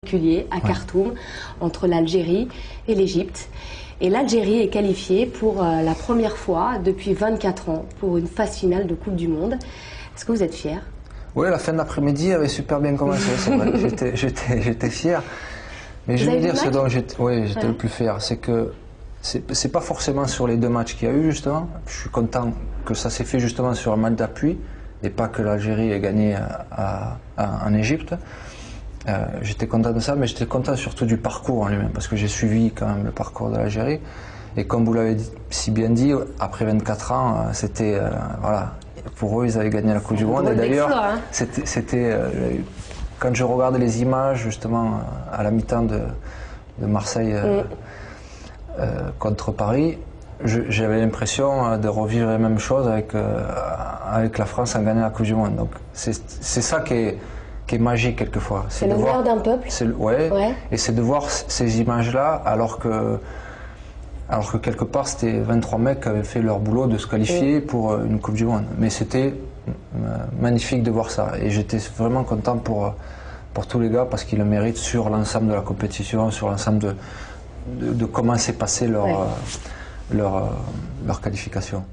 à Khartoum entre l'Algérie et l'Égypte. Et l'Algérie est qualifiée pour la première fois depuis 24 ans pour une phase finale de Coupe du Monde. Est-ce que vous êtes fier? Oui, la fin de l'après-midi avait super bien commencé, c'est vrai. J'étais fier. Mais je veux dire, ce dont j'étais le plus fier, c'est que c'est pas forcément sur les deux matchs qu'il y a eu, justement. Je suis content que ça s'est fait justement sur un match d'appui et pas que l'Algérie ait gagné en Égypte. J'étais content de ça, mais j'étais content surtout du parcours en lui-même, parce que j'ai suivi quand même le parcours de l'Algérie. Et comme vous l'avez si bien dit, après 24 ans, c'était voilà, pour eux, ils avaient gagné la Coupe du Monde. Et d'ailleurs, quand je regardais les images justement à la mi-temps de Marseille contre Paris, j'avais l'impression de revivre la même chose avec la France en gagnant la Coupe du Monde. Donc c'est ça qui est magique quelquefois. C'est le meilleur d'un peuple. Et c'est de voir ces images-là alors que quelque part c'était 23 mecs qui avaient fait leur boulot de se qualifier pour une Coupe du Monde. Mais c'était magnifique de voir ça. Et j'étais vraiment content pour tous les gars parce qu'ils le méritent sur l'ensemble de la compétition, sur l'ensemble de comment s'est passée leur qualification.